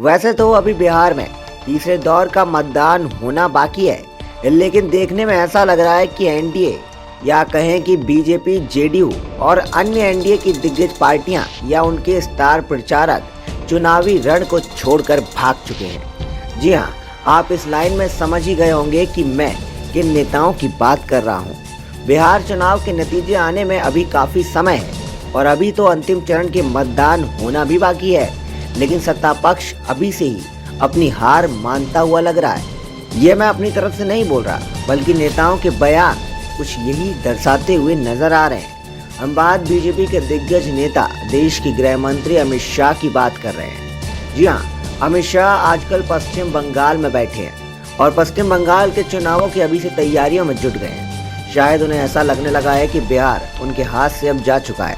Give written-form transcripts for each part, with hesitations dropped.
वैसे तो अभी बिहार में तीसरे दौर का मतदान होना बाकी है, लेकिन देखने में ऐसा लग रहा है कि एनडीए या कहें कि बीजेपी, जेडीयू और अन्य एनडीए की दिग्गज पार्टियां या उनके स्टार प्रचारक चुनावी रण को छोड़कर भाग चुके हैं। जी हाँ, आप इस लाइन में समझ ही गए होंगे कि मैं किन नेताओं की बात कर रहा हूँ। बिहार चुनाव के नतीजे आने में अभी काफी समय है और अभी तो अंतिम चरण के मतदान होना भी बाकी है, लेकिन सत्ता पक्ष अभी से ही अपनी हार मानता हुआ लग रहा है। ये मैं अपनी तरफ से नहीं बोल रहा, बल्कि नेताओं के बयान कुछ यही दर्शाते हुए नजर आ रहे हैं। हम बात बीजेपी के दिग्गज नेता, देश की गृह मंत्री अमित शाह की बात कर रहे हैं। जी हाँ, अमित शाह आजकल पश्चिम बंगाल में बैठे हैं और पश्चिम बंगाल के चुनावों की अभी से तैयारियों में जुट गए हैं। शायद उन्हें ऐसा लगने लगा है कि बिहार उनके हाथ से अब जा चुका है,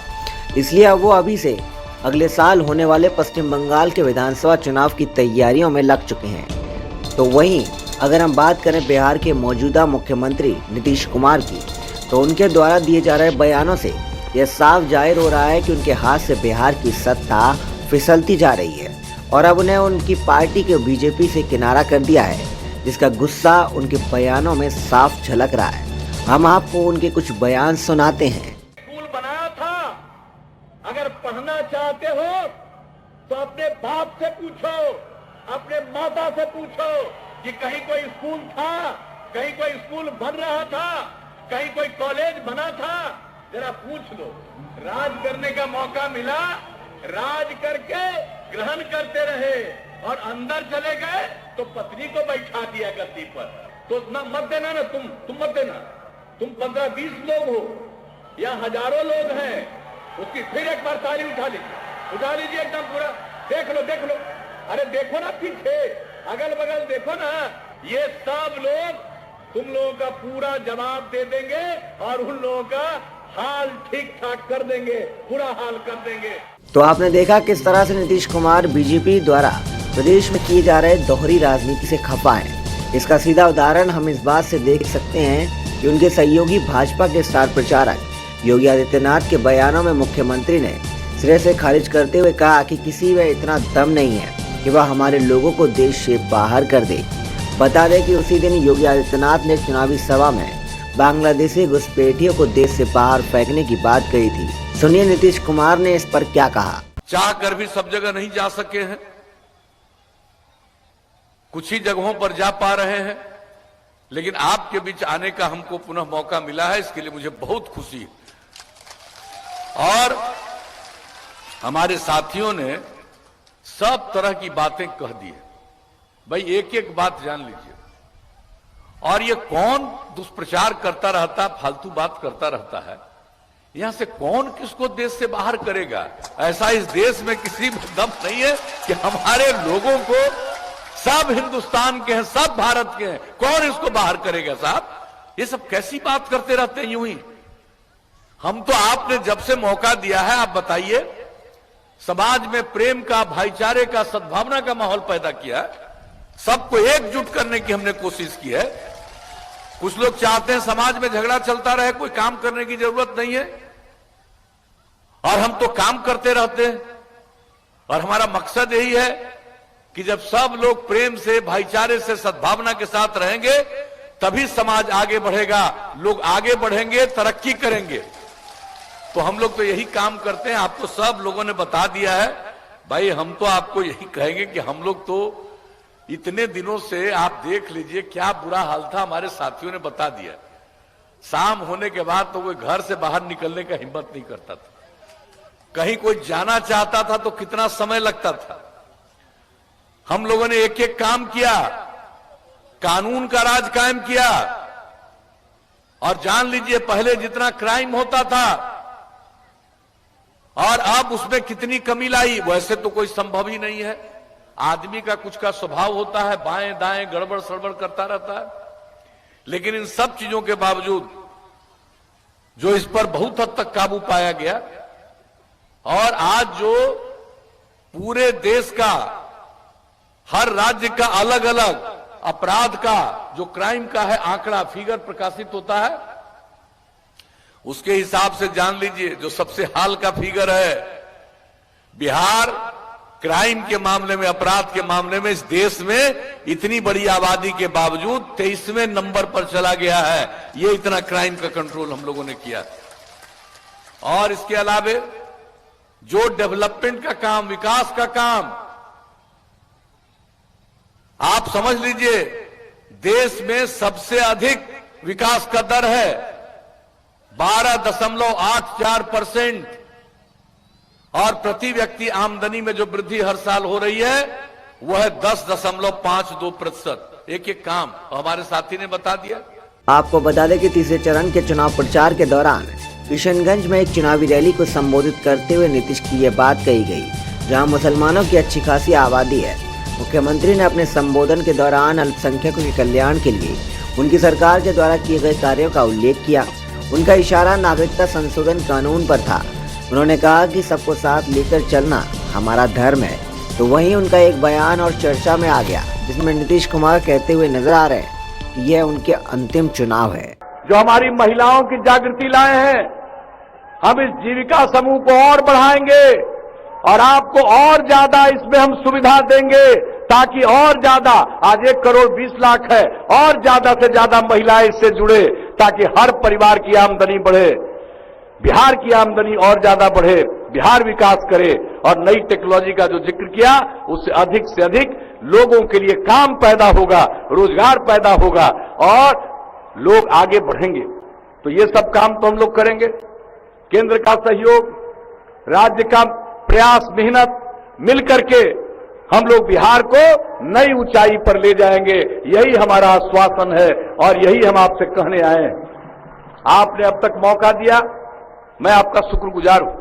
इसलिए अब वो अभी से अगले साल होने वाले पश्चिम बंगाल के विधानसभा चुनाव की तैयारियों में लग चुके हैं। तो वहीं अगर हम बात करें बिहार के मौजूदा मुख्यमंत्री नीतीश कुमार की, तो उनके द्वारा दिए जा रहे बयानों से यह साफ जाहिर हो रहा है कि उनके हाथ से बिहार की सत्ता फिसलती जा रही है और अब उन्हें उनकी पार्टी के बीजेपी से किनारा कर दिया है, जिसका गुस्सा उनके बयानों में साफ झलक रहा है। हम आपको उनके कुछ बयान सुनाते हैं। स्कूल बनाया था, अगर पढ़ना चाहते हो तो अपने बाप से पूछो, अपने माता से पूछो कि कहीं कोई स्कूल था, कहीं कोई स्कूल बन रहा था, कहीं कोई कॉलेज बना था, जरा पूछ लो। राज करने का मौका मिला, राज करके ग्रहण करते रहे और अंदर चले गए तो पत्नी को बैठा दिया गद्दी पर। तो मत देना ना, तुम मत देना। तुम 15-20 लोग हो या हजारों लोग हैं, उसकी फिर एक बार ताली उठा लीजिए एकदम पूरा। देख लो, अरे देखो ना पीछे, अगल बगल देखो ना, ये सब लोग तुम लोगों का पूरा जवाब दे देंगे और उन लोगों का हाल ठीक ठाक कर देंगे, बुरा हाल कर देंगे। तो आपने देखा किस तरह से नीतीश कुमार बीजेपी द्वारा प्रदेश में किए जा रहे दोहरी राजनीति से खफा है। इसका सीधा उदाहरण हम इस बात से देख सकते हैं कि उनके सहयोगी भाजपा के स्टार प्रचारक योगी आदित्यनाथ के बयानों में मुख्यमंत्री ने सिरे से खारिज करते हुए कहा कि किसी में इतना दम नहीं है कि वह हमारे लोगों को देश से बाहर कर दे। बता दें कि उसी दिन योगी आदित्यनाथ ने चुनावी सभा में बांग्लादेशी घुसपैठियों को देश से बाहर फेंकने की बात कही थी। सुनिए नीतीश कुमार ने इस पर क्या कहा। चाह कर भी सब जगह नहीं जा सके हैं, कुछ ही जगहों पर जा पा रहे हैं, लेकिन आपके बीच आने का हमको पुनः मौका मिला है, इसके लिए मुझे बहुत खुशी है। और हमारे साथियों ने सब तरह की बातें कह दी है। भाई एक एक बात जान लीजिए। और ये कौन दुष्प्रचार करता रहता, फालतू बात करता रहता है, यहां से कौन किसको देश से बाहर करेगा? ऐसा इस देश में किसी में दम नहीं है कि हमारे लोगों को, सब हिंदुस्तान के हैं, सब भारत के हैं, कौन इसको बाहर करेगा? साहब, ये सब कैसी बात करते रहते हैं यूं ही। हम तो आपने जब से मौका दिया है, आप बताइए, समाज में प्रेम का, भाईचारे का, सद्भावना का माहौल पैदा किया है, सबको एकजुट करने की हमने कोशिश की है। कुछ लोग चाहते हैं समाज में झगड़ा चलता रहे, कोई काम करने की जरूरत नहीं है, और हम तो काम करते रहते हैं। और हमारा मकसद यही है कि जब सब लोग प्रेम से, भाईचारे से, सद्भावना के साथ रहेंगे, तभी समाज आगे बढ़ेगा, लोग आगे बढ़ेंगे, तरक्की करेंगे। तो हम लोग तो यही काम करते हैं। आपको सब लोगों ने बता दिया है। भाई हम तो आपको यही कहेंगे कि हम लोग तो इतने दिनों से, आप देख लीजिए क्या बुरा हाल था, हमारे साथियों ने बता दिया। शाम होने के बाद तो कोई घर से बाहर निकलने का हिम्मत नहीं करता था, कहीं कोई जाना चाहता था तो कितना समय लगता था। हम लोगों ने एक एक काम किया, कानून का राज कायम किया। और जान लीजिए पहले जितना क्राइम होता था और अब उसमें कितनी कमी लाई। वैसे तो कोई संभव ही नहीं है, आदमी का कुछ का स्वभाव होता है, बाएं दाएं गड़बड़ सड़बड़ करता रहता है। लेकिन इन सब चीजों के बावजूद जो इस पर बहुत हद तक काबू पाया गया, और आज जो पूरे देश का, हर राज्य का अलग अलग अपराध का, जो क्राइम का है आंकड़ा, फिगर प्रकाशित होता है, उसके हिसाब से जान लीजिए जो सबसे हाल का फिगर है, बिहार क्राइम के मामले में, अपराध के मामले में इस देश में इतनी बड़ी आबादी के बावजूद 23वें नंबर पर चला गया है। ये इतना क्राइम का कंट्रोल हम लोगों ने किया। और इसके अलावे जो डेवलपमेंट का काम, विकास का काम, आप समझ लीजिए देश में सबसे अधिक विकास का दर है 12.84%, और प्रति व्यक्ति आमदनी में जो वृद्धि हर साल हो रही है वह है 10.52%। एक एक काम हमारे साथी ने बता दिया। आपको बता दें कि तीसरे चरण के चुनाव प्रचार के दौरान किशनगंज में एक चुनावी रैली को संबोधित करते हुए नीतीश की ये बात कही गई, जहां मुसलमानों की अच्छी खासी आबादी है। मुख्यमंत्री ने अपने संबोधन के दौरान अल्पसंख्यकों के कल्याण के लिए उनकी सरकार के द्वारा किए गए कार्यों का उल्लेख किया। उनका इशारा नागरिकता संशोधन कानून पर था। उन्होंने कहा कि सबको साथ लेकर चलना हमारा धर्म है। तो वहीं उनका एक बयान और चर्चा में आ गया, जिसमें नीतीश कुमार कहते हुए नजर आ रहे हैं कि यह उनके अंतिम चुनाव है। जो हमारी महिलाओं की जागृति लाए हैं, हम इस जीविका समूह को और बढ़ाएंगे और आपको और ज्यादा इसमें हम सुविधा देंगे, ताकि और ज्यादा, आज 1,20,00,000 है, और ज्यादा से ज्यादा महिलाएं इससे जुड़े, ताकि हर परिवार की आमदनी बढ़े, बिहार की आमदनी और ज्यादा बढ़े, बिहार विकास करे। और नई टेक्नोलॉजी का जो जिक्र किया, उससे से अधिक लोगों के लिए काम पैदा होगा, रोजगार पैदा होगा और लोग आगे बढ़ेंगे। तो ये सब काम तो हम लोग करेंगे। केंद्र का सहयोग, राज्य का प्रयास, मेहनत मिल करके हम लोग बिहार को नई ऊंचाई पर ले जाएंगे। यही हमारा आश्वासन है और यही हम आपसे कहने आए हैं। आपने अब तक मौका दिया, मैं आपका शुक्रगुजार हूं।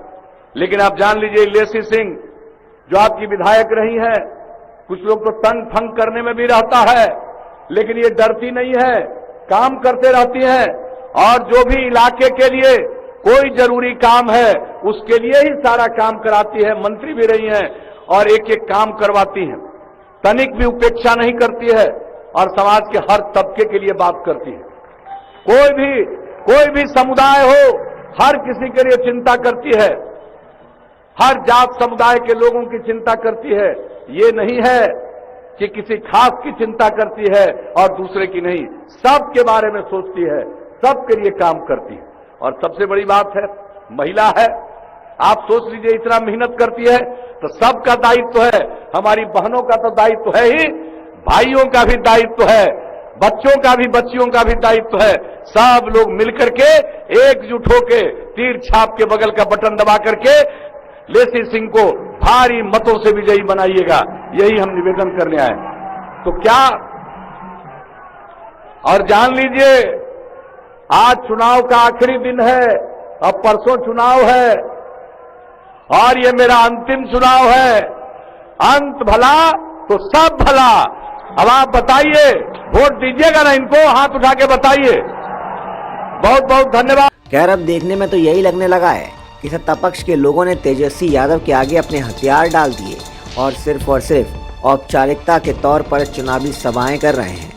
लेकिन आप जान लीजिए, लेसी सिंह जो आपकी विधायक रही हैं, कुछ लोग तो तंग फंग करने में भी रहता है, लेकिन ये डरती नहीं है, काम करते रहती हैं। और जो भी इलाके के लिए कोई जरूरी काम है उसके लिए ही सारा काम कराती है। मंत्री भी रही हैं और एक एक काम करवाती हैं, तनिक भी उपेक्षा नहीं करती है और समाज के हर तबके के लिए बात करती है। कोई भी समुदाय हो, हर किसी के लिए चिंता करती है, हर जात समुदाय के लोगों की चिंता करती है। ये नहीं है कि किसी खास की चिंता करती है और दूसरे की नहीं, सबके बारे में सोचती है, सबके लिए काम करती है। और सबसे बड़ी बात है, महिला है, आप सोच लीजिए इतना मेहनत करती है, तो सबका दायित्व है। हमारी बहनों का तो दायित्व है ही, भाइयों का भी दायित्व है, बच्चों का भी, बच्चियों का भी दायित्व है। सब लोग मिलकर के एकजुट होके तीर छाप के बगल का बटन दबा करके लेसी सिंह को भारी मतों से विजयी बनाइएगा, यही हम निवेदन करने आए। तो क्या, और जान लीजिए आज चुनाव का आखिरी दिन है, अब परसों चुनाव है और ये मेरा अंतिम चुनाव है। अंत भला तो सब भला। अब आप बताइए, वोट दीजिएगा ना इनको? हाथ उठा के बताइए। बहुत बहुत धन्यवाद। खैर, अब देखने में तो यही लगने लगा है कि सत्ता पक्ष के लोगों ने तेजस्वी यादव के आगे अपने हथियार डाल दिए और सिर्फ औपचारिकता के तौर पर चुनावी सभाएं कर रहे हैं।